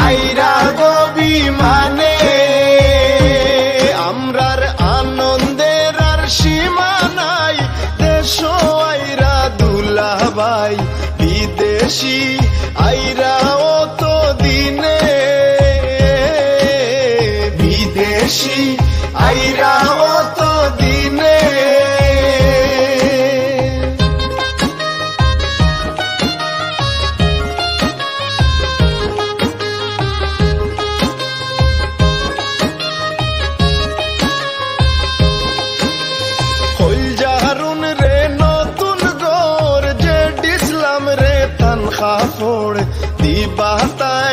আইরা গো বিমানে আমরার আনন্দের আর সীমা নাই দেশ আইরা দুলাভাই বিদেশি আইরা অত দিনে বিদেশি আইরা অত দিনে জারুন রে নতুন গর যে ডিসলাম রে তানখা ফোড় দিবা